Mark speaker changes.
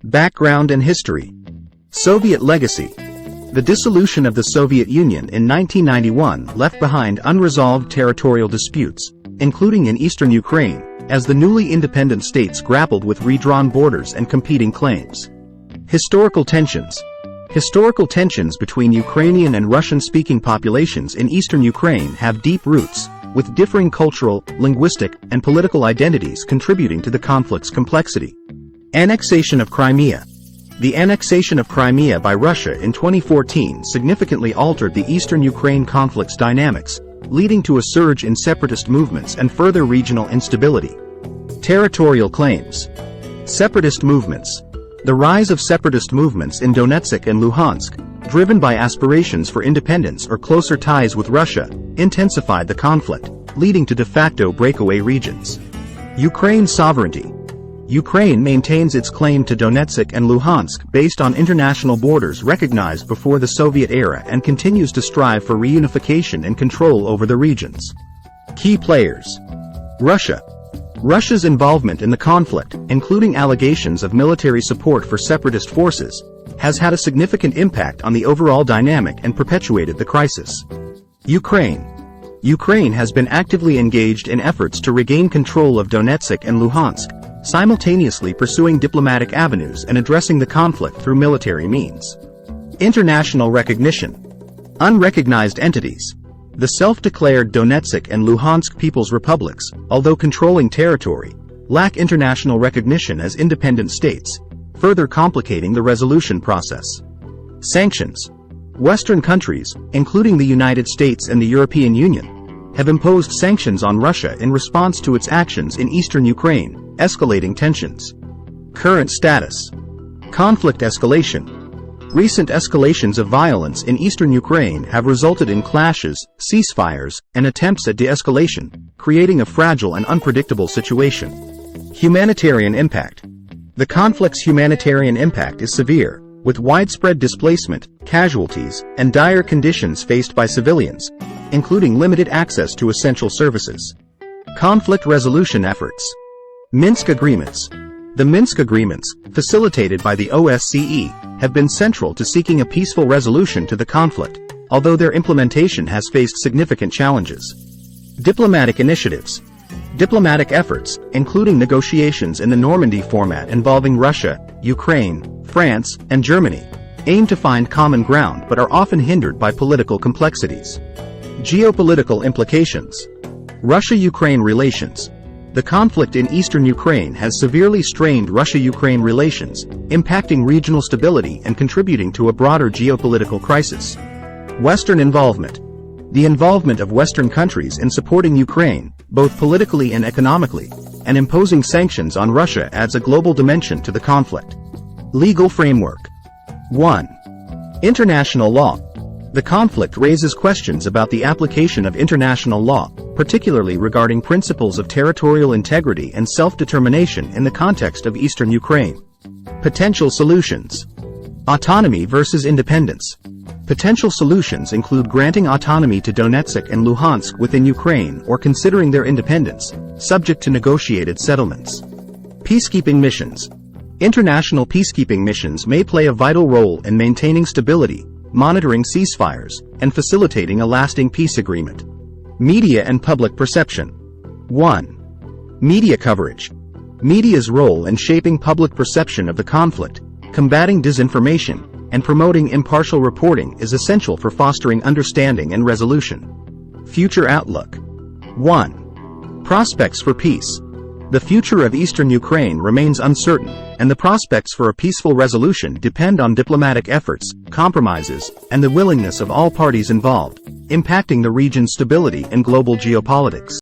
Speaker 1: Background and history. Soviet legacy. The dissolution of the Soviet Union in 1991 left behind unresolved territorial disputes, including in eastern Ukraine, as the newly independent states grappled with redrawn borders and competing claims. Historical tensions. Historical tensions between Ukrainian and Russian-speaking populations in eastern Ukraine have deep roots, with differing cultural, linguistic, and political identities contributing to the conflict's complexity. Annexation of Crimea. The annexation of Crimea by Russia in 2014 significantly altered the eastern Ukraine conflict's dynamics, leading to a surge in separatist movements and further regional instability. Territorial claims. Separatist movements. The rise of separatist movements in Donetsk and Luhansk, driven by aspirations for independence or closer ties with Russia, intensified the conflict, leading to de facto breakaway regions. Ukraine's sovereignty. Ukraine maintains its claim to Donetsk and Luhansk based on international borders recognized before the Soviet era and continues to strive for reunification and control over the regions. Key players. Russia. Russia's involvement in the conflict, including allegations of military support for separatist forces, has had a significant impact on the overall dynamic and perpetuated the crisis. Ukraine. Ukraine has been actively engaged in efforts to regain control of Donetsk and Luhansk, simultaneously pursuing diplomatic avenues and addressing the conflict through military means. International recognition. Unrecognized entities. The self-declared Donetsk and Luhansk People's Republics, although controlling territory, lack international recognition as independent states, further complicating the resolution process. Sanctions. Western countries, including the United States and the European Union, have imposed sanctions on Russia in response to its actions in eastern Ukraine, escalating tensions. Current status. Conflict escalation. Recent escalations of violence in eastern Ukraine have resulted in clashes, ceasefires, and attempts at de-escalation, creating a fragile and unpredictable situation. Humanitarian impact. The conflict's humanitarian impact is severe, with widespread displacement, casualties, and dire conditions faced by civilians, including limited access to essential services. Conflict resolution efforts. Minsk Agreements. The Minsk Agreements, facilitated by the OSCE, have been central to seeking a peaceful resolution to the conflict, although their implementation has faced significant challenges. Diplomatic initiatives. Diplomatic efforts, including negotiations in the Normandy format involving Russia, Ukraine, France, and Germany, aim to find common ground but are often hindered by political complexities. Geopolitical implications. Russia-Ukraine relations. The conflict in eastern Ukraine has severely strained Russia-Ukraine relations, impacting regional stability and contributing to a broader geopolitical crisis. Western involvement. The involvement of Western countries in supporting Ukraine, both politically and economically, and imposing sanctions on Russia adds a global dimension to the conflict. Legal framework. 1. International law. The conflict raises questions about the application of international law, particularly regarding principles of territorial integrity and self-determination in the context of eastern Ukraine. Potential solutions. Autonomy versus independence. Potential solutions include granting autonomy to Donetsk and Luhansk within Ukraine or considering their independence, subject to negotiated settlements. Peacekeeping missions. International peacekeeping missions may play a vital role in maintaining stability, monitoring ceasefires, and facilitating a lasting peace agreement. Media and public perception. 1. Media coverage. Media's role in shaping public perception of the conflict, combating disinformation, and promoting impartial reporting is essential for fostering understanding and resolution. Future outlook. 1. Prospects for peace. The future of eastern Ukraine remains uncertain, and the prospects for a peaceful resolution depend on diplomatic efforts, compromises, and the willingness of all parties involved, impacting the region's stability and global geopolitics.